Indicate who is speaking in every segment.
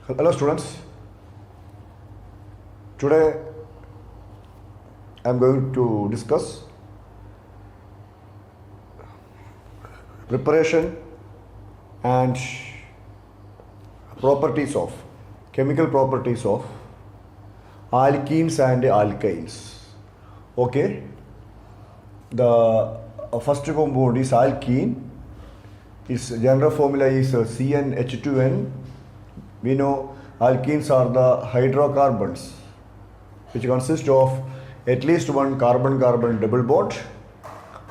Speaker 1: Hello students, today I am going to discuss preparation and properties of chemical properties of alkenes and alkynes. Okay, the first compound is alkene. Its general formula is CnH2n. We know alkenes are the hydrocarbons which consist of at least one carbon-carbon double bond.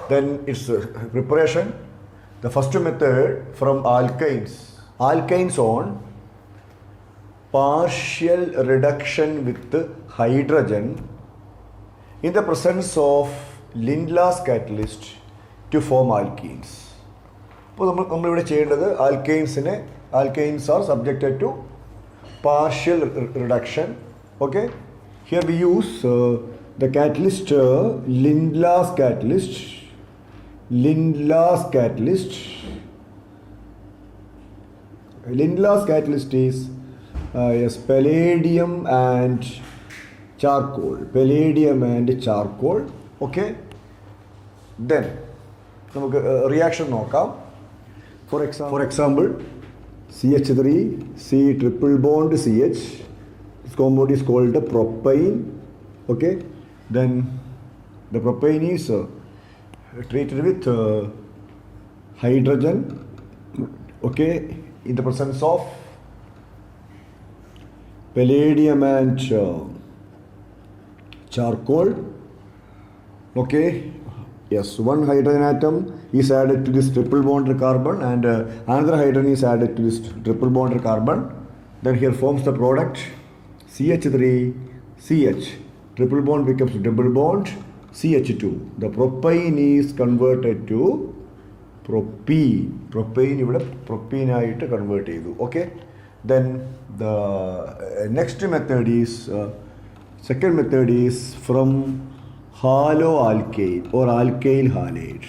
Speaker 1: Then its preparation. The first method from alkynes on partial reduction with hydrogen in the presence of Lindlar's catalyst to form alkenes. Alkanes are subjected to partial reduction. Okay, here we use the catalyst Lindlar's catalyst. Lindlar's catalyst is yes, palladium and charcoal. Okay, then reaction നോക്കാം. For example, CH3, C triple bond CH. This compound is called propane. Okay, then the propane is treated with hydrogen. Okay, in the presence of palladium and charcoal. Okay, yes, one hydrogen atom is added to this triple bonded carbon and another hydrogen is added to this triple bonded carbon. Then here forms the product CH3, CH. Triple bond becomes double bond CH2. The propane is converted to propene. Propene ആയിട്ട് convert ചെയ്തു. Okay. Then the next method is second method is from haloalkane or alkyl halide.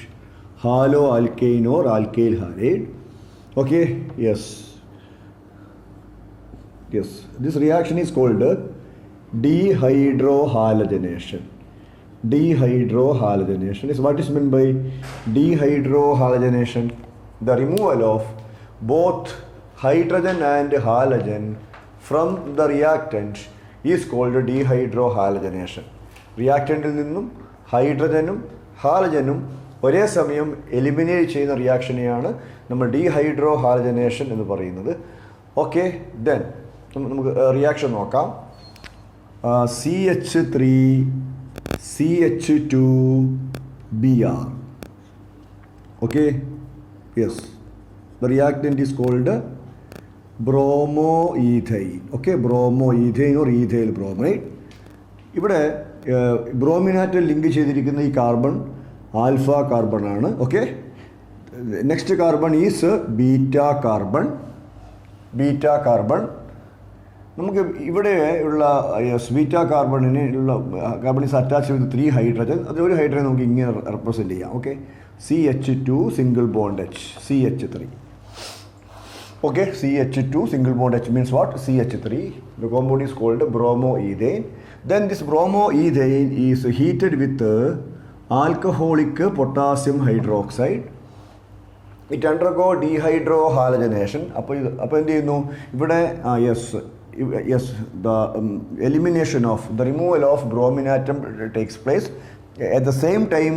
Speaker 1: Haloalkane or alkyl halide. Okay, yes. This reaction is called dehydrohalogenation. Dehydrohalogenation is what is meant by dehydrohalogenation. The removal of both hydrogen and halogen from the reactant is called dehydrohalogenation. റിയാക്റ്റൻറ്റിൽ നിന്നും ഹൈഡ്രജനും ഹാലജനും ഒരേ സമയം eliminate ചെയ്യുന്ന റിയാക്ഷനെയാണ് നമ്മൾ dehydro halogenation എന്ന് പറയുന്നത്. Okay, then നമുക്ക് reaction നോക്കാം. CH3 CH2 Br. Okay, yes, the reactant is called bromoethane. Okay, bromoethane or ethyl bromide. ഇവിടെ ബ്രോമിനായിട്ട് ലിങ്ക് ചെയ്തിരിക്കുന്ന ഈ കാർബൺ ആൽഫ കാർബൺ ആണ്. Okay, next carbon is beta carbon. നമുക്ക് ഇവിടെ ഉള്ള ബീറ്റാ കാർബണിന് ഉള്ള carbon is attach with 3 hydrogen. അത് ഒരു ഹൈഡ്രജൻ നമുക്ക് ഇങ്ങനെ റെപ്രസെൻറ്റ് ചെയ്യാം. Okay, CH2 single bond H, CH3. Okay, CH2 single bond H means what? CH3. The compound is called bromoethane. Then this bromoethane is heated with alcoholic potassium hydroxide. It undergo dehydrohalogenation. അപ്പോൾ എന്ത് ചെയ്യുന്നു ഇവിടെ? Yes, the elimination of the removal of bromine atom takes place. At the same time,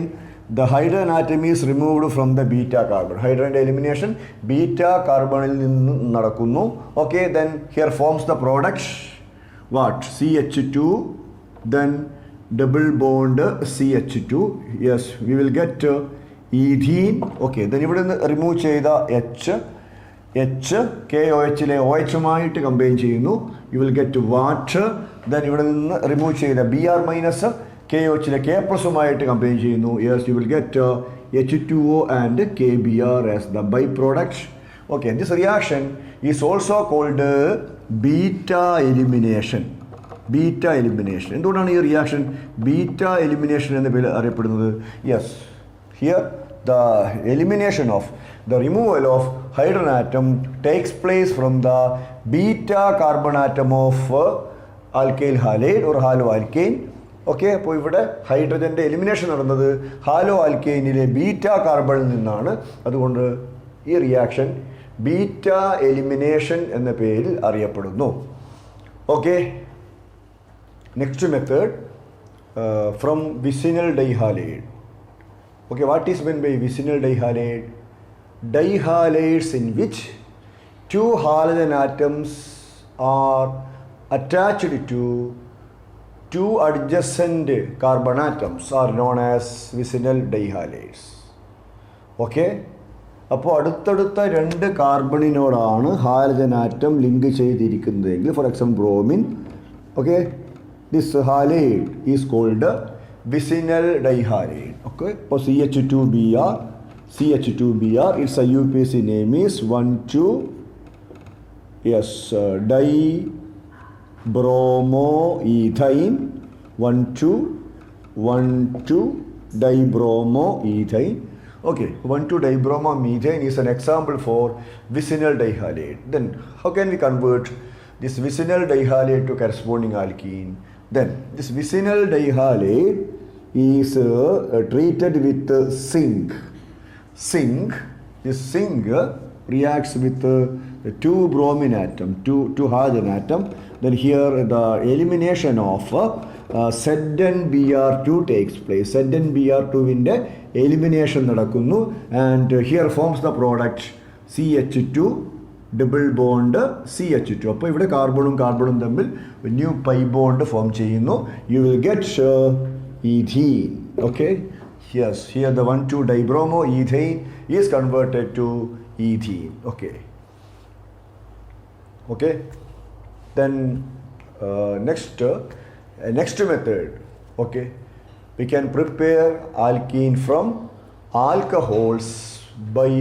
Speaker 1: the hydrogen atom is removed from the beta carbon. Hydrogen elimination beta carbonil ninnu nadakkunnu. Okay, then here forms the product what? CH2, then double bond CH2. Yes, we will get ethene. Okay, then ഇവിടെ നിന്ന് remove ചെയ്ത H KOH ലെ OH മായിട്ട് combine ചെയ്യുന്നു. You will get water. Then ഇവിടെ നിന്ന് remove ചെയ്ത Br minus KOH ലെ K പ്ലസുമായിട്ട് കമ്പൈൻ ചെയ്യുന്നു. Yes, you will get H2O and KBr as the byproduct. Okay, this reaction is also called beta elimination. എന്തുകൊണ്ടാണ് ഈ reaction beta elimination എന്ന പേരിൽ അറിയപ്പെടുന്നത്? Yes, here the elimination of the removal of hydrogen atom takes place from the beta carbon atom of alkyl halide or haloalkane. Okay, അപ്പോൾ ഇവിടെ ഹൈഡ്രജൻ്റെ elimination നടന്നത് hello ആൽക്കെയിനിലെ beta കാർബണിൽ നിന്നാണ്. അതുകൊണ്ട് ഈ റിയാക്ഷൻ ബീറ്റ എലിമിനേഷൻ എന്ന പേരിൽ അറിയപ്പെടുന്നു. Okay, next method from vicinal dihalide. Okay, what is meant by vicinal dihalide? Dihalides in which two halogen atoms are attached to two adjacent carbon atoms are known as vicinal dihalides. Okay, അപ്പോൾ അടുത്തടുത്ത രണ്ട് കാർബണിനോടാണ് halogen atom link ചെയ്തിരിക്കുന്നതെങ്കിൽ, for example bromine, okay, this halide is called vicinal dihalide. Okay, for CH2Br, its IUPAC name is 1,2 dibromoethane, 1,2 dibromoethane. Okay, 1,2 dibromomethane is an example for vicinal dihalide. Then how can we convert this vicinal dihalide to corresponding alkene? Then this vicinal dihalide is treated with zinc. This zinc reacts with two bromine atom, two halogen atom. Then here the elimination of ZnBr2 takes place. ZnBr2 inde elimination nadakkunnu, and here forms the product CH2 double bond CH2. അപ്പോൾ ഇവിടെ കാർബണും കാർബണും തമ്മിൽ new pi bond form ചെയ്യുന്നു. You will get ethene. Okay, yes, here the 1,2 dibromoethane is converted to ethene. Okay, then next method. Okay, we can prepare alkene from alcohols by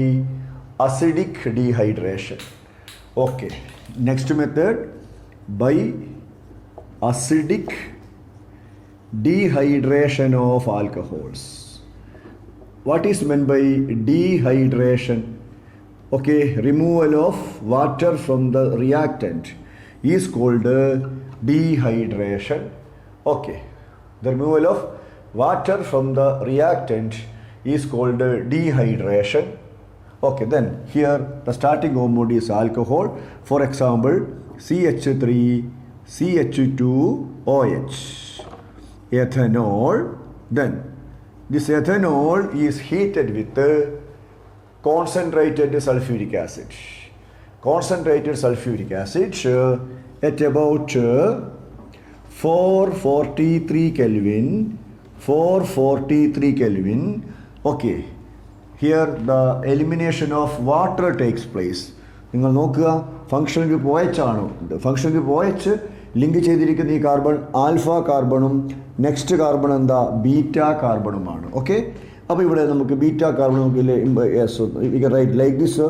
Speaker 1: acidic dehydration. Okay, next method, by acidic dehydration of alcohols. What is meant by dehydration? Okay, removal of water from the reactant is called dehydration. Okay, the removal of water from the reactant is called dehydration. Okay, then here the starting compound is alcohol. For example, CH3, CH2OH, ethanol. Then this ethanol is heated with concentrated sulfuric acid. Concentrated sulfuric acid at about 443 Kelvin. 443 Kelvin. Okay, here the elimination of water takes place. നിങ്ങൾ നോക്കുക, functional group OH ആണ്. Functional group OH link ചെയ്തിരിക്കുന്ന ഈ carbon alpha കാർബണും next carbon എന്താ beta കാർബണുമാണ്. Okay, അപ്പോൾ ഇവിടെ നമുക്ക് ബീറ്റ കാർബൺ നോക്കില്ലേ, റൈറ്റ് ലൈക്ക് ദിസ്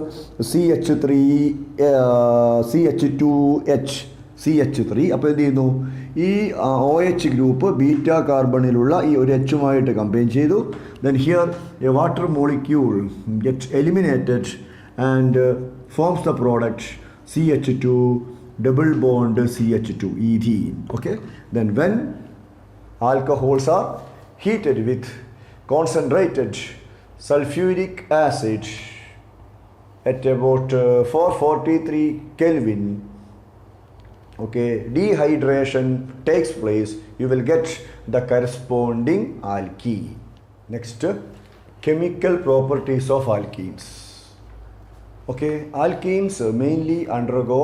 Speaker 1: CH2H. അപ്പോൾ എന്ത് ചെയ്യുന്നു, ഈ OH ഗ്രൂപ്പ് ബീറ്റ കാർബണിലുള്ള ഈ ഒരു എച്ചുമായിട്ട് കമ്പൈൻ ചെയ്തു. Then here A water molecule gets eliminated and forms the product CH2 double bond CH2 ethene. Okay, then when alcohols are heated with concentrated sulfuric acid at about 443 Kelvin, okay, dehydration takes place. You will get the corresponding alkene. Next, chemical properties of alkenes. Okay, alkenes mainly undergo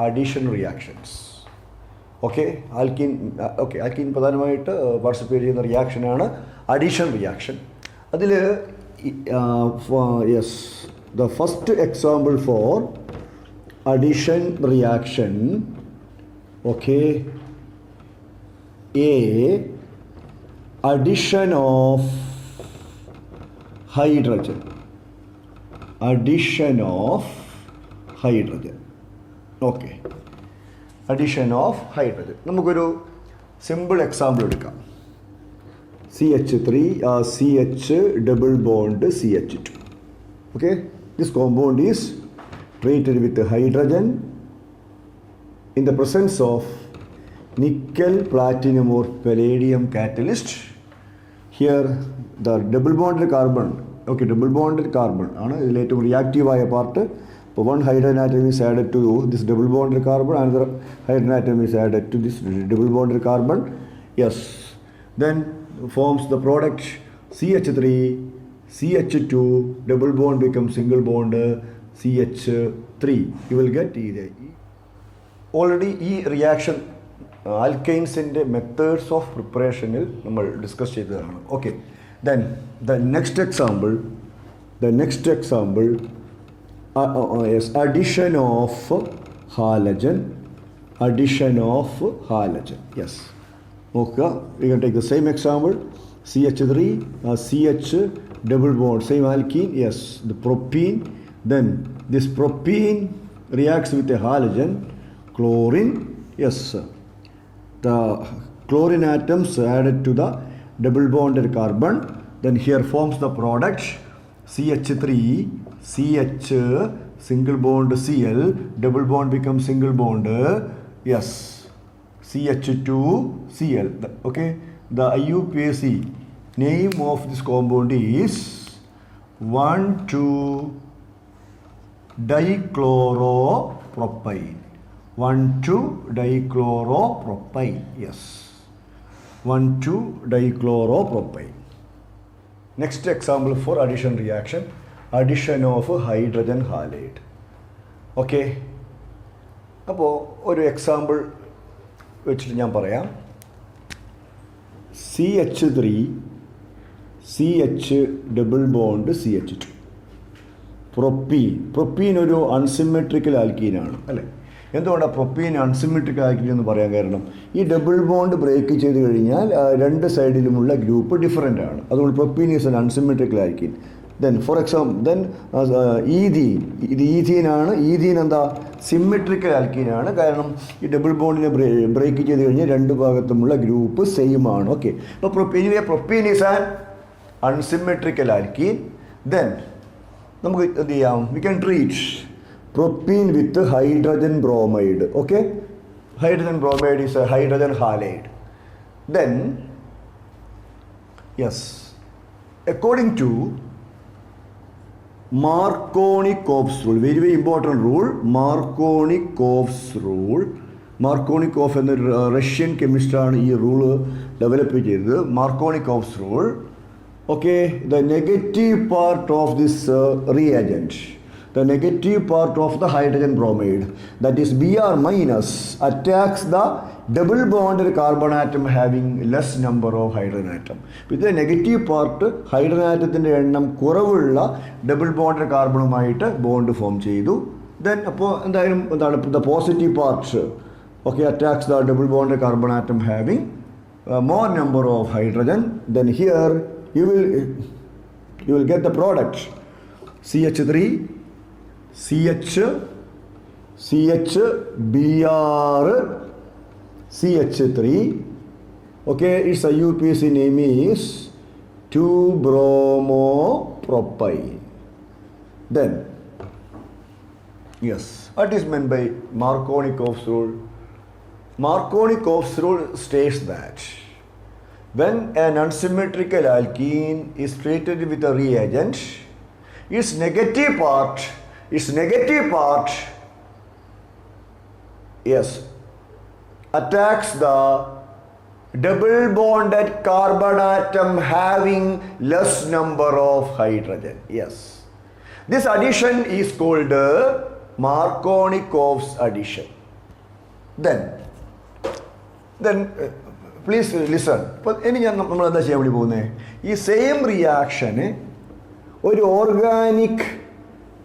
Speaker 1: addition reactions. Okay, alkene പ്രധാനമായിട്ട് participate ചെയ്യുന്ന റിയാക്ഷനാണ് addition reaction. അതിൽ the first example for addition reaction, okay, A, addition of hydrogen. Addition of hydrogen. Okay, addition of hydrogen. നമുക്കൊരു simple example എടുക്കാം. CH3 CH double bond CH2. Okay, this compound is treated with hydrogen. in the presence of nickel, platinum or palladium catalyst. Here the double bonded carbon, okay, double bonded carbon is later reactive part. One hydrogen atom is added to this double bonded carbon, another hydrogen atom is added to this double bonded carbon. Yes, then forms the product CH3, CH2, double bond becomes single bond CH3. You will get either. Already E reaction alkanes in the methods of preparation we discussed. Okay, then the next example is addition of halogen. Yes. Okay, we can take the same example. CH3, CH double bond, same alkene. Yes, the propene. Then this propene reacts with a halogen, chlorine. Yes, the chlorine atoms added to the double bonded carbon. Then here forms the product CH3, CH, single bond Cl, double bond becomes single bond. Yes, CH2, Cl. Okay, the IUPAC name of this compound is 1,2-dichloropropyne. 1,2-dichloropropyne. Yes, 1,2-dichloropropyne. Next example for addition reaction, addition of hydrogen halide. Okay, അപ്പോൾ ഒരു example വെച്ചിട്ട് ഞാൻ പറയാം. CH3, CH double bond CH2. Propene ഒരു unsymmetrical ആൽക്കീനാണ് അല്ലേ? എന്തുകൊണ്ടാണ് propene unsymmetrical alkene എന്ന് പറയാൻ കാരണം ഈ ഡബിൾ ബോണ്ട് ബ്രേക്ക് ചെയ്ത് കഴിഞ്ഞാൽ രണ്ട് സൈഡിലുമുള്ള ഗ്രൂപ്പ് ഡിഫറൻ്റ് ആണ്. അതുകൊണ്ട് propene is N unsymmetrical alkene. Then for example ethene, ഇത് ഈഥീനാണ്. ഈഥീൻ എന്താ സിമെട്രിക്കൽ ആൽക്കീനാണ്. കാരണം ഈ ഡബിൾ ബോണ്ടിനെ ബ്രേക്ക് ചെയ്ത് കഴിഞ്ഞാൽ രണ്ട് ഭാഗത്തുമുള്ള ഗ്രൂപ്പ് സെയിം ആണ്. ഓക്കെ, അപ്പോൾ propene is an unsymmetrical alkene. Then നമുക്ക് എന്ത് ചെയ്യാം, we can treat propene with hydrogen bromide. Okay, hydrogen bromide is a hydrogen halide. Then yes, according to Markovnikov's rule, very important rule, Markovnikov's rule. Markovnikov എന്ന Russian കെമിസ്റ്റാണ് ഈ rule develop ചെയ്തത്. Markovnikov's rule. Okay, the negative part of this reagent, the negative part of the hydrogen bromide, that is Br minus, attacks the double bonded carbon atom having less number of hydrogen atom. With the negative part, hydrogen atomത്തിന്റെ എണ്ണം കുറവുള്ള double bonded കാർബണുമായിട്ട് bond form ചെയ്തു. Then അപ്പോൾ എന്തായാലും എന്താണ് the positive part, okay, attacks the double bonded carbon atom having more number of hydrogen. Then here you will get the product CH3, CH, Br, CH3. Okay, its IUPAC name is 2-bromopropyne. Then, yes, what is meant by Markovnikov's rule? Markovnikov's rule states that when an unsymmetrical alkene is treated with a reagent, its negative part, yes, attacks the double bonded carbon atom having less number of hydrogen. Yes, this addition is called Markovnikov's addition. Then please listen. അപ്പോൾ ഇനി നമ്മൾ എന്താ ചെയ്യാൻ വേണ്ടി പോകുന്നത്, ഈ same റിയാക്ഷന് ഒരു organic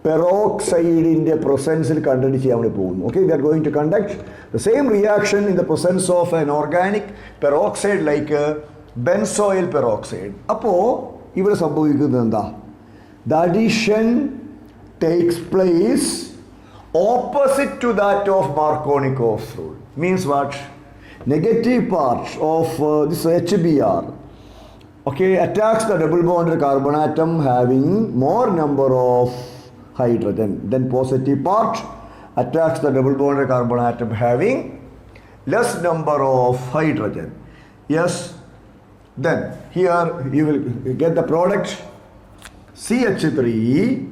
Speaker 1: പെറോക്സൈഡിൻ്റെ പ്രൊസൻസിൽ conduct ചെയ്യാൻ വേണ്ടി പോകുന്നു. Okay, we are going to conduct the same reaction in the presence of an organic peroxide like benzoyl peroxide. അപ്പോൾ ഇവിടെ സംഭവിക്കുന്നത് എന്താ, the addition takes place opposite to that of Markovnikov's rule. Means what? Negative part of this HBr, okay, attacks the double bonded carbon atom having more number of hydrogen. Then positive part attracts the double bonded carbon atom having less number of hydrogen. Yes, then here you will get the product CH3,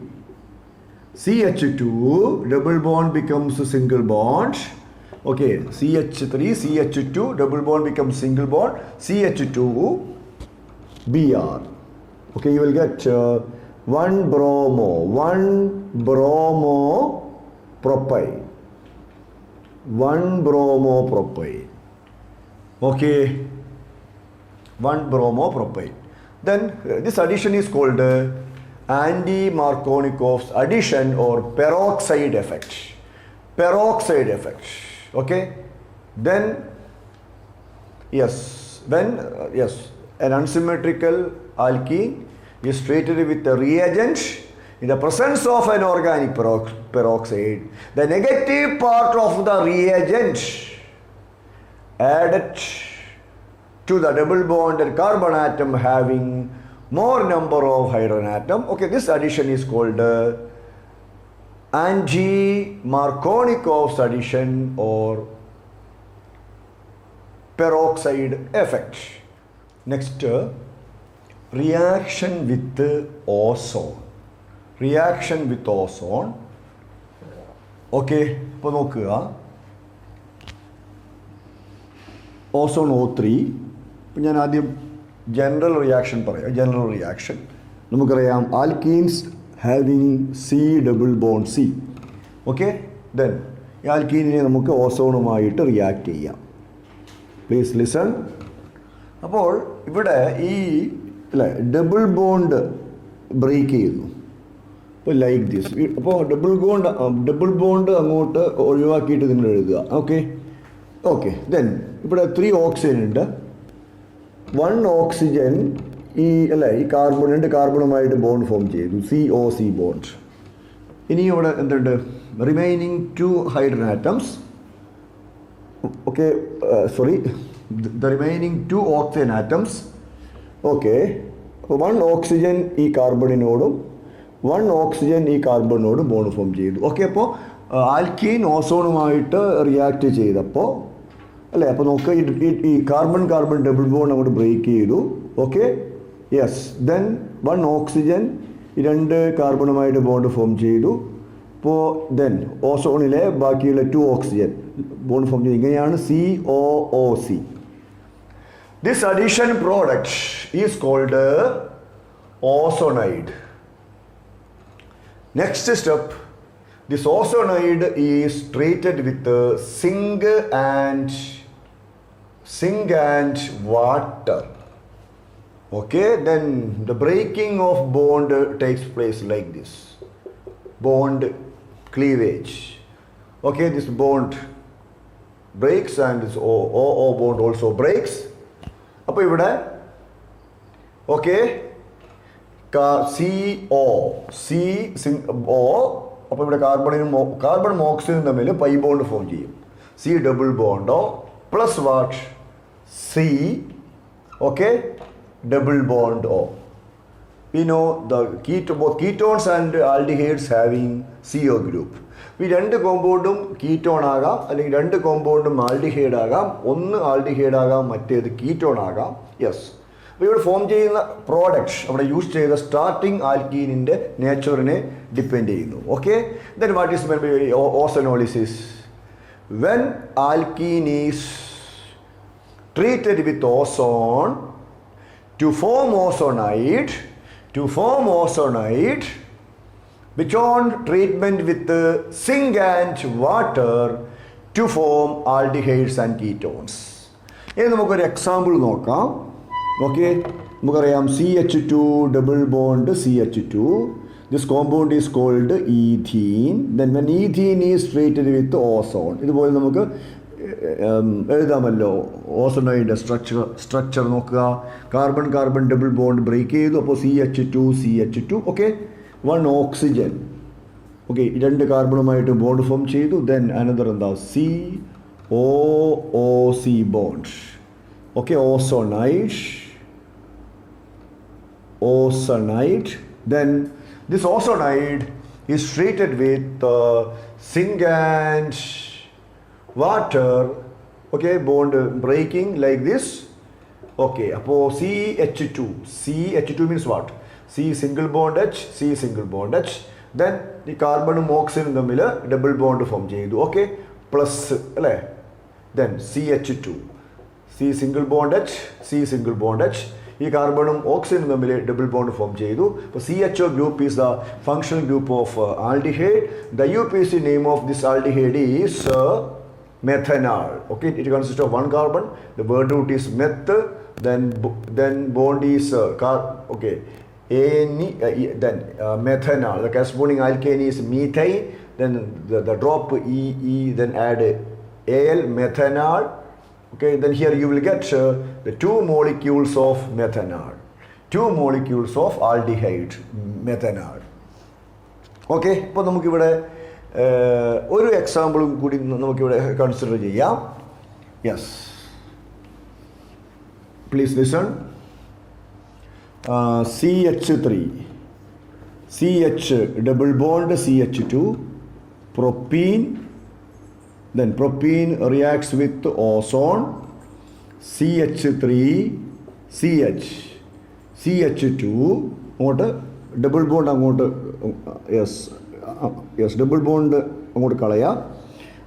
Speaker 1: CH2, double bond becomes a single bond. Okay, CH3, CH2, double bond becomes single bond, CH2, Br. Okay, you will get 1 bromo propyl. 1 bromo propyl. Okay, 1 bromo propyl. Then this addition is called anti-Markovnikov's addition or peroxide effect. Peroxide effect. Okay. Then yes, when an unsymmetrical alkene is treated with a reagent in the presence of an organic peroxide, the negative part of the reagent added to the double bonded carbon atom having more number of hydrogen atom. Okay, this addition is called anti-Markovnikov's addition or peroxide effect. Next, reaction with ozone. Reaction with ozone. Okay, ഇപ്പോൾ നോക്കുക ozone O3. ഇപ്പം ഞാൻ ആദ്യം general reaction പറയാം. General reaction നമുക്കറിയാം alkenes having C double bond C. Okay, then ഈ ആൽക്കീനിനെ നമുക്ക് ഓസോണുമായിട്ട് react ചെയ്യാം. Please listen. അപ്പോൾ ഇവിടെ ഈ അല്ലേ ഡബിൾ ബോണ്ട് ബ്രേക്ക് ചെയ്യുന്നു. ഇപ്പോൾ ലൈക്ക് ദിസ്. അപ്പോൾ ഡബിൾ ബോണ്ട് അങ്ങോട്ട് ഒഴിവാക്കിയിട്ട് നിങ്ങൾ എഴുതുക. ഓക്കെ ദെൻ ഇവിടെ 3 ഓക്സിജൻ ഉണ്ട്. 1 ഓക്സിജൻ ഈ കാർബൺ 2 കാർബണുമായിട്ട് ബോണ്ട് ഫോം ചെയ്തു, COC ബോണ്ട്. ഇനി ഇവിടെ എന്തുണ്ട്? Remaining 2 hydrogen atoms. Okay, sorry, the remaining 2 oxygen atoms. Okay, അപ്പോൾ 1 ഓക്സിജൻ ഈ കാർബണിനോടും 1 ഓക്സിജൻ ഈ കാർബണിനോടും ബോണ്ട് ഫോം ചെയ്തു. ഓക്കെ, അപ്പോൾ ആൽക്കീൻ ഓസോണുമായിട്ട് റിയാക്ട് ചെയ്തപ്പോൾ അല്ലേ, അപ്പോൾ നോക്കുക ഈ കാർബൺ ഡബിൾ ബോണ്ട് അങ്ങോട്ട് ബ്രേക്ക് ചെയ്തു. ഓക്കെ, യെസ്, ദെൻ 1 ഓക്സിജൻ ഈ 2 കാർബണുമായിട്ട് ബോണ്ട് ഫോം ചെയ്തു. അപ്പോൾ ദെൻ ഓസോണിലെ ബാക്കിയുള്ള 2 ഓക്സിജൻ ബോണ്ട് ഫോം ചെയ്തു. ഇങ്ങനെയാണ് COOC. This addition product is called ozonide. Next step, this ozonide is treated with zinc and water. Okay, then the breaking of bond takes place like this. Bond cleavage. Okay, this bond breaks and this OO bond also breaks. അപ്പോൾ ഇവിടെ okay CO അപ്പോൾ ഇവിടെ carbon ഓക്സിജനും തമ്മിൽ pi bond form ചെയ്യും. C double ബോണ്ടോ plus what C, okay, double bond O. We know both ketones and aldehydes having CO group. ഈ 2 കോമ്പൗണ്ടും ketone ആകാം, അല്ലെങ്കിൽ 2 കോമ്പൗണ്ടും ആൽഡിഹൈഡ് ആകാം, 1 ആൽഡിഹൈഡ് ആകാം, മറ്റേത് കീറ്റോൺ ആകാം. യെസ്, അപ്പോൾ ഇവിടെ ഫോം ചെയ്യുന്ന പ്രോഡക്റ്റ് അവിടെ യൂസ് ചെയ്ത സ്റ്റാർട്ടിംഗ് ആൽക്കീനിൻ്റെ നേച്ചറിനെ ഡിപ്പെൻഡ് ചെയ്യുന്നു. Okay, then what is meant by ozonolysis? When alkene is treated with ozone to form ozonide, which on treatment with zinc and water to form aldehydes and ketones. ഇനി നമുക്കൊരു example നോക്കാം. Okay, നമുക്കറിയാം CH2 double bond CH2. This compound is called ethene. Then when ethene is treated with ozone, ഇതുപോലെ നമുക്ക് എഴുതാമല്ലോ. ഓസോണൈഡിൻ്റെ structure നോക്കുക. Carbon double bond break ചെയ്തു. അപ്പോൾ CH2. Okay, 1 oxygen. ഓക്കെ, 2 കാർബണുമായിട്ട് ബോണ്ട് ഫോം ചെയ്തു. ദെൻ അനദർ എന്താ COOC bond. Okay, ozonide. Then this ozonide is treated with zinc and water, okay, bond breaking like this. Okay, so CH2 means what? C single bond H, C single bond H. Then the carbon and oxygen double bond form. Okay, plus, then CH2, C single bond H, C single bond H. This carbon and oxygen double bond form. So CHO group is the functional group of aldehyde. The UPC name of this aldehyde is methanol. Okay, it consists of one carbon. The word root is meth. Then bond is okay. Methanol. The corresponding alkane is methyl. Then the drop E. Then add Al, methanol. Okay. Then here you will get the two molecules of methanol, two molecules of aldehyde, methanol. Okay. Now we will one example consider. Yes. Please listen. CH3, CH double bond CH2, propene, then propene reacts with ozone, CH3, CH, CH2, double bond, yes, double bond,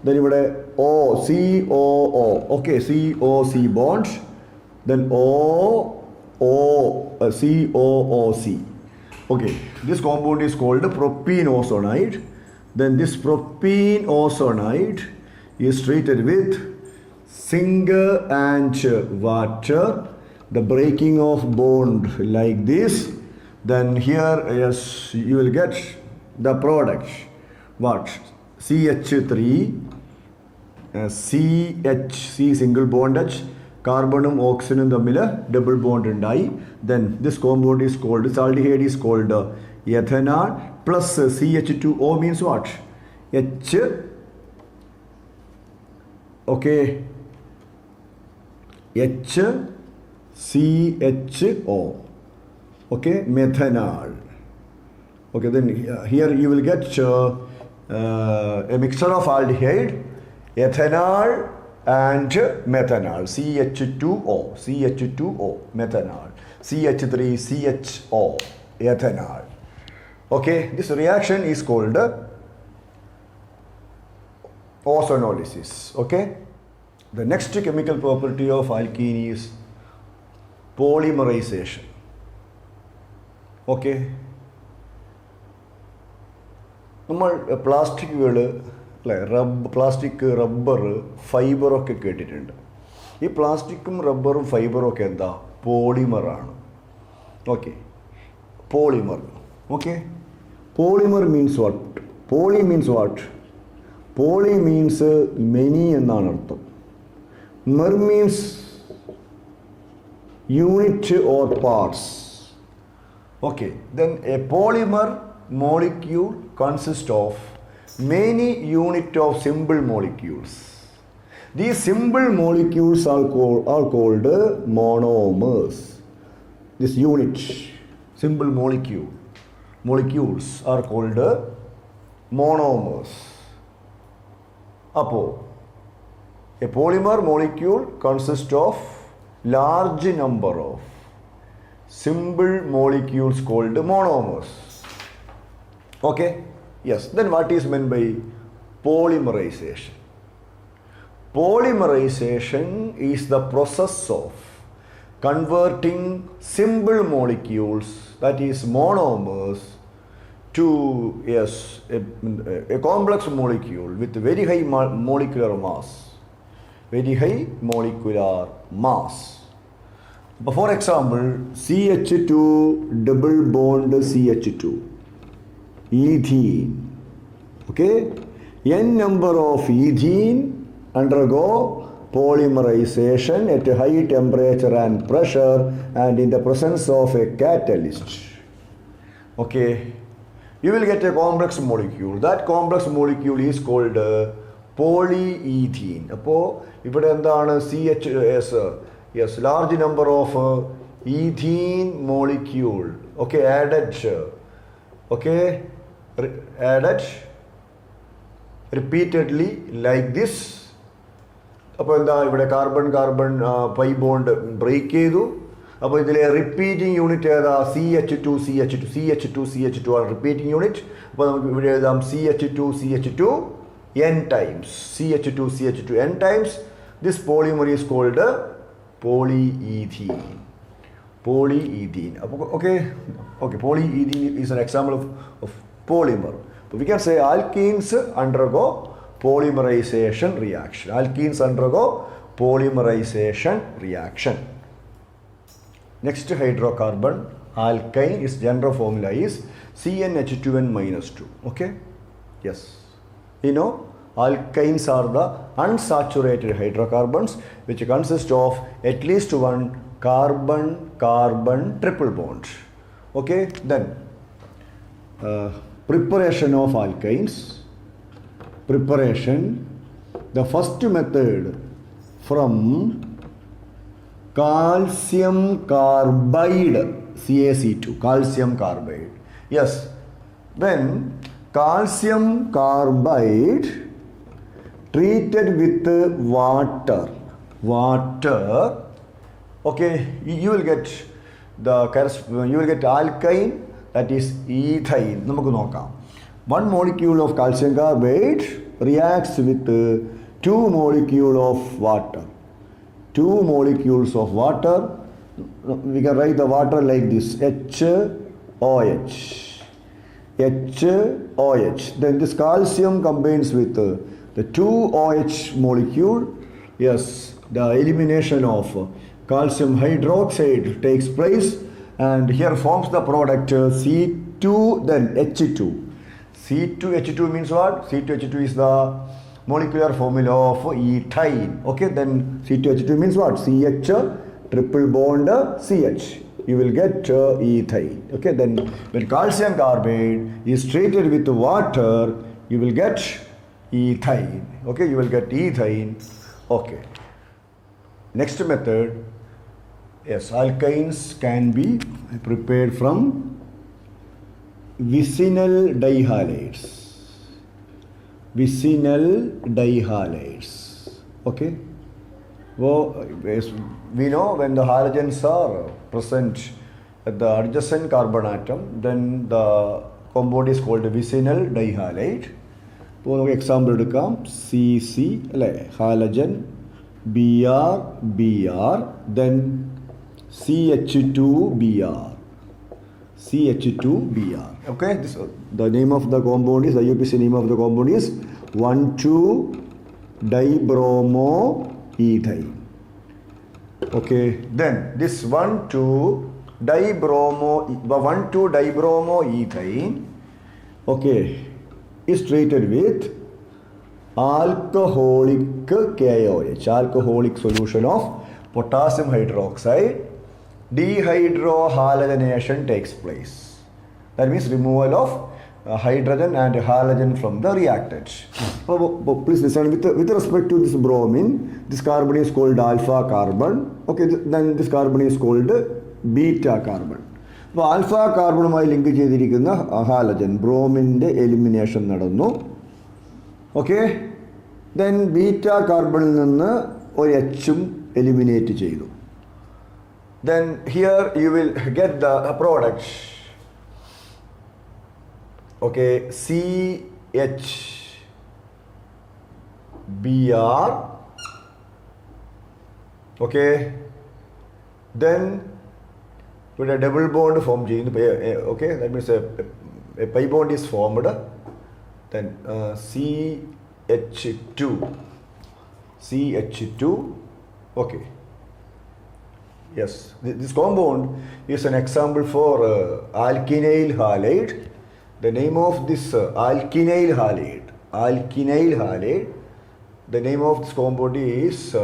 Speaker 1: then you would O, COO, okay, COC bond, then COOC. Okay, this compound is called propene ozonide. Then this propene ozonide is treated with zinc and water. The breaking of bond like this. Then here, yes, you will get the product. What? CH3, C single bond H. Carbon and oxygen double bond and I. Then this compound is called, this aldehyde is called ethanol plus CH2O means what? H, okay, HCHO, okay, methanol. Okay, then here you will get a mixture of aldehyde, ethanol and methanol, CH2O, methanol, CH3CHO, ethanol. Okay, this reaction is called ozonolysis. Okay, the next chemical property of alkene is polymerization. Okay, plastic plastic, rubber, fiber ഒക്കെ കേട്ടിട്ടുണ്ട്. ഈ പ്ലാസ്റ്റിക്കും റബ്ബറും ഫൈബറും ഒക്കെ എന്താ? പോളിമറാണ്. Okay, polymer. Okay, polymer means what? Poly means what? Poly means many എന്നാണ് അർത്ഥം. Mer means unit or parts. Okay, then a polymer molecule consists of many units of simple molecules. These simple molecules are called monomers. This unit, simple molecules are called monomers. Apo, a polymer molecule consists of large number of simple molecules called monomers. Okay, yes. Then what is meant by polymerization? Polymerization is the process of converting simple molecules, that is monomers, to yes, a complex molecule with very high molecular mass. Very high molecular mass. For example, CH2 double bond CH2. Ethene. Okay, n number of ethene undergo polymerization at a high temperature and pressure and in the presence of a catalyst. Okay, you will get a complex molecule. That complex molecule is called polyethene. അപ്പോൾ ഇവിടെ എന്താണ്? yes, large number of ethene molecule. Okay, added. Okay, added repeatedly like this. അപ്പോൾ എന്താ ഇവിടെ carbon carbon pi bond break ചെയ്തു. അപ്പോൾ ഇതിലെ repeating unit ഏതാ? CH2 CH2 CH2 CH2 ആണ് റിപ്പീറ്റിംഗ് യൂണിറ്റ്. അപ്പോൾ നമുക്ക് ഇവിടെ എഴുതാം CH2 CH2 n times. CH2 CH2 n times. This polymer is called polyethene. Polyethene. Okay, polyethene is an example of polymer. But we can say alkenes undergo polymerization reaction. Alkenes undergo polymerization reaction. Next hydrocarbon, alkyne, its general formula is CnH2n minus 2. Okay? Yes. You know, alkynes are the unsaturated hydrocarbons which consist of at least one carbon-carbon triple bond. Okay? Then, preparation of alkynes. Preparation, the first method from calcium carbide, CaC2, calcium carbide. Yes, when calcium carbide treated with water, okay, you will get alkyne, that is ethine. നമുക്ക് നോക്കാം. One molecule of calcium carbide reacts with two molecules of water. Two molecules of water. We can write the water like this: HOH. HOH. Then this calcium combines with the two OH molecule. Yes, the elimination of calcium hydroxide takes place, and here forms the product C2, then H2. C2H2 means what? C2H2 is the molecular formula of ethine. Okay, then C2H2 means what? CH triple bond CH. You will get ethine. Okay, then when calcium carbide is treated with water, you will get ethine. Okay, you will get ethine. Okay. Next method, yes, alkynes can be prepared from vicinal dihalides. Vicinal dihalides. Okay. Well, we know when the halogens are present at the adjacent carbon atom, then the compound is called vicinal dihalide. ഇപ്പോൾ നമുക്ക് example എടുക്കാം. CC അല്ലേ, halogen, Br, then CH2Br. Okay, the name of the compound is, the IUPAC name of the compound is 1,2-dibromoethane. Okay, then this 1,2-dibromoethane, okay, is treated with alcoholic KOH, alcoholic solution of potassium hydroxide. Dehydrohalogenation takes place. That means removal of hydrogen and halogen from the reactant. Please listen, with respect to this bromine, this carbon is called alpha carbon. Okay, then this carbon is called beta carbon. അപ്പോൾ alpha കാർബണുമായി link ചെയ്തിരിക്കുന്ന halogen ബ്രോമിൻ്റെ elimination നടന്നു. Okay, then beta കാർബണിൽ നിന്ന് ഒരു എച്ചും eliminate ചെയ്തു. Then here you will get the product. Okay, CHBr. Okay, then with a double bond formed. Okay, that means a pi bond is formed. Then CH2. Okay. Yes, this compound is an example for alkynyl halide. The name of this alkynyl halide, the name of this compound is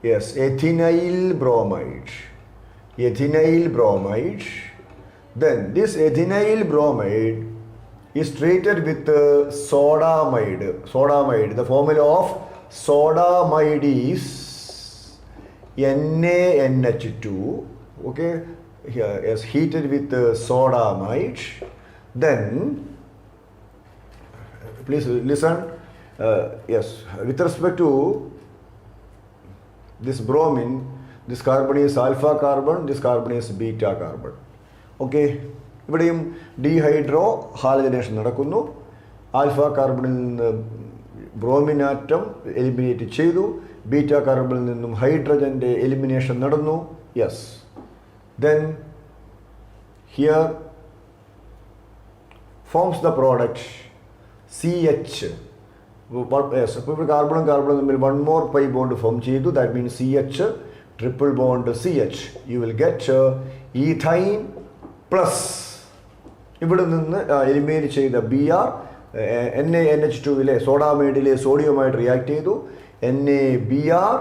Speaker 1: ethinyl bromide. Then this ethinyl bromide is treated with sodamide. The formula of sodamide is NaNH2. Okay, here is heated with sodamide. Then please listen. Yes, with respect to this bromine, this carbon is alpha carbon, this carbon is beta carbon. Okay, ഇവിടെയും dehydrohalogenation നടക്കുന്നു. Alpha കാർബണിൽ നിന്ന് bromine atom eliminate ചെയ്തു, beta കാർബണിൽ നിന്നും ഹൈഡ്രജൻ്റെ elimination നടന്നു. Yes, then here forms the product CH. Yes, ഇപ്പോൾ കാർബണും കാർബണും തമ്മിൽ one more pi bond form ചെയ്തു. That means CH triple bond CH. You will get ethyne plus ഇവിടെ നിന്ന് എലിമിനേറ്റ് ചെയ്ത Br NaNH2-ലെ സോഡാമൈഡിലെ സോഡിയവുമായിട്ട് റിയാക്ട് ചെയ്തു. NaBr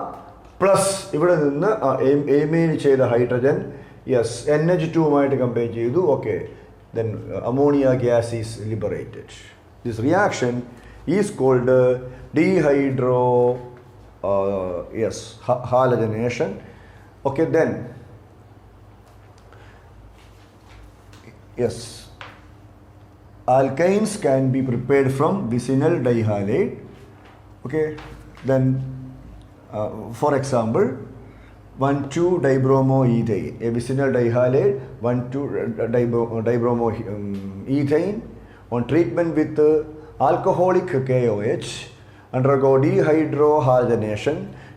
Speaker 1: പ്ലസ് ഇവിടെ നിന്ന് എലിമിനേറ്റ് ചെയ്ത ഹൈഡ്രജൻ യെസ് NH2-വുമായിട്ട് കമ്പയർ ചെയ്തു. Okay, then ammonia gas is liberated. This reaction is called halogenation. Okay, then yes, alkynes can be prepared from vicinal dihalide. Okay, then for example 1,2-dibromoethane, a vicinal dihalide, 1,2-dibromoethane on treatment with alcoholic KOH undergo dehydrohalogenation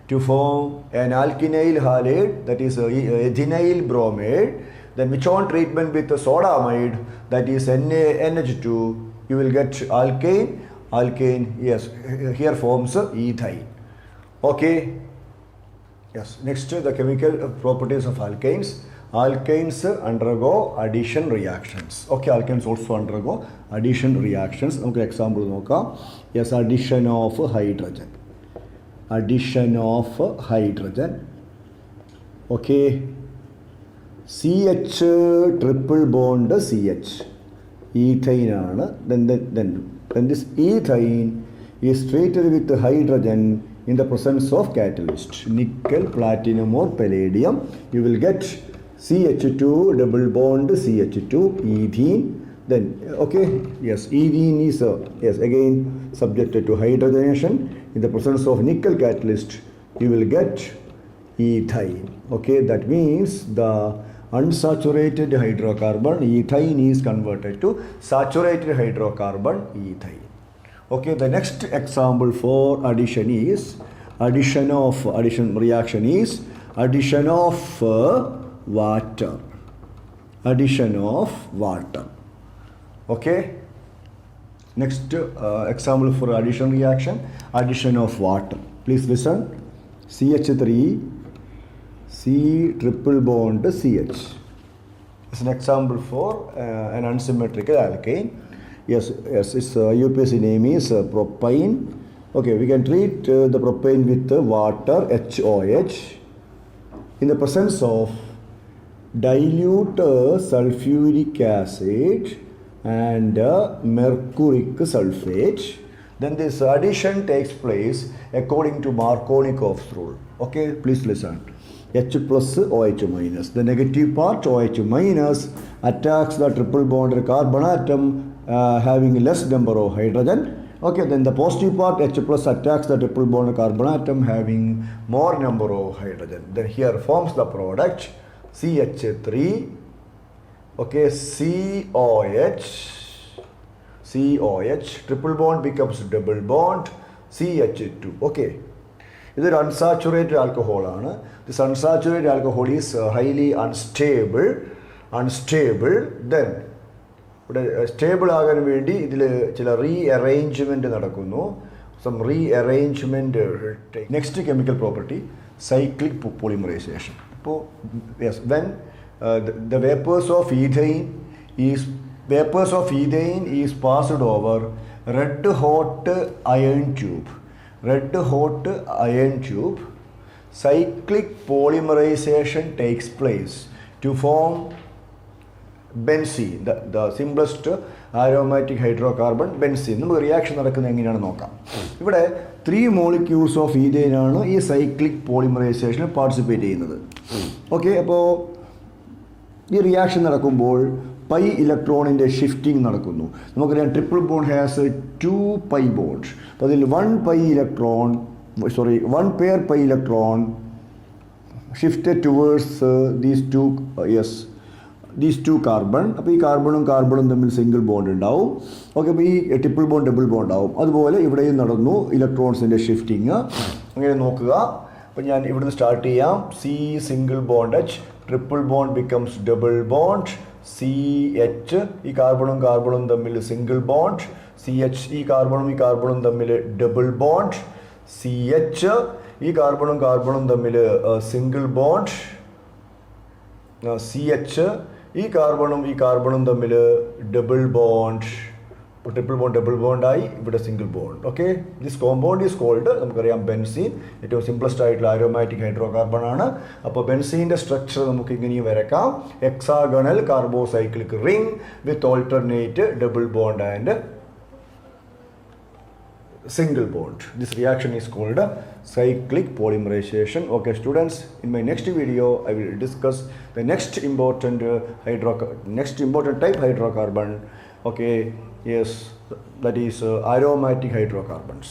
Speaker 1: to form an alkynyl halide, that is ethinyl bromide. Then which on treatment with sodamide, that is NaNH2, you will get alkane. Alkane, yes, here forms ethyne. Okay. Yes, next the chemical properties of alkanes. Alkanes undergo addition reactions. Okay, alkanes also undergo addition reactions. Okay, example നോക്കാം. Yes, addition of hydrogen. Addition of hydrogen. Okay, CH triple bond CH. Ethane ആണ്. Then this ethane is treated with hydrogen in the presence of catalyst, nickel, platinum or palladium. You will get CH2 double bond CH2 ethene. Then okay, yes, ethene is yes again subjected to hydrogenation. In the presence of nickel catalyst, you will get ethyne. Okay, that means the unsaturated hydrocarbon ethane is converted to saturated hydrocarbon ethyne. Okay, the next example for addition reaction is addition of water. Addition of water. Okay, next example for addition reaction, addition of water. Please listen. CH3 C triple bond CH. It's an example for an unsymmetrical alkane. Yes, its UPC name is propane. Okay, we can treat the propane with water HOH in the presence of dilute sulfuric acid and mercuric sulfate. Then this addition takes place according to Markovnikov's rule. Okay, please listen. H plus OH minus. The negative part OH minus attacks the triple bonded carbon atom having less number of hydrogen. Okay, then the positive part H plus attacks the triple bonded carbon atom having more number of hydrogen. Then here forms the product CH3. Okay, COH triple bond becomes double bond CH2. Okay, this is unsaturated alcohol. This unsaturated alcohol is highly unstable. Then stable ആകാൻ വേണ്ടി ഇതിൽ ചില rearrangement നടക്കുന്നു. Some rearrangement. Next chemical property cyclic polymerisation. ഇപ്പോൾ yes, when the vapors of ethane is passed over red hot iron tube, cyclic polymerization takes place to form benzene, the simplest aromatic hydrocarbon benzene. നമുക്ക് reaction നടക്കുന്നത് എങ്ങനെയാണെന്ന് നോക്കാം. ഇവിടെ 3 molecules of ethane ആണ് ഈ cyclic പോളിമറൈസേഷനിൽ participate ചെയ്യുന്നത്. Okay, അപ്പോൾ ഈ റിയാക്ഷൻ നടക്കുമ്പോൾ പൈ ഇലക്ട്രോണിൻ്റെ ഷിഫ്റ്റിംഗ് നടക്കുന്നു. നമുക്കറിയാം triple bond has 2 pi bond. അപ്പോൾ അതിൽ 1 pair pi electron shifted towards these two carbon. അപ്പോൾ ഈ കാർബണും തമ്മിൽ സിംഗിൾ ബോണ്ട് ഉണ്ടാവും. ഓക്കെ, അപ്പോൾ ഈ ട്രിപ്പിൾ ബോണ്ട് ഡബിൾ ബോണ്ട് ആവും. അതുപോലെ ഇവിടെയും നടന്നു ഇലക്ട്രോൺസിൻ്റെ ഷിഫ്റ്റിങ്. അങ്ങനെ നോക്കുക. അപ്പോൾ ഞാൻ ഇവിടുന്ന് സ്റ്റാർട്ട് ചെയ്യാം. C single bond H, triple bond becomes double bond. C H, ഈ കാർബണും തമ്മിൽ സിംഗിൾ ബോണ്ട്. സി എച്ച്, ഈ കാർബണും തമ്മിൽ ഡബിൾ ബോണ്ട്. സി എച്ച്, ഈ കാർബണും തമ്മിൽ സിംഗിൾ ബോണ്ട്. സി എച്ച്, ഈ കാർബണും തമ്മിൽ double bond. Triple bond double ബോണ്ടായി, ഇവിടെ single bond. Okay, this compound is called, നമുക്കറിയാം, ബെൻസീൻ. ഏറ്റവും സിംപ്ലസ്റ്റ് ആയിട്ടുള്ള ആരോമാറ്റിക് ഹൈഡ്രോ കാർബൺ ആണ്. അപ്പോൾ ബെൻസീൻ്റെ സ്ട്രക്ചർ നമുക്ക് ഇങ്ങനെയും വരക്കാം. Hexagonal carbocyclic ring with alternate double bond and single bond. This reaction is called cyclic polymerization. Okay students, in my next video I will discuss the next important type hydrocarbon. Okay, yes, that is aromatic hydrocarbons.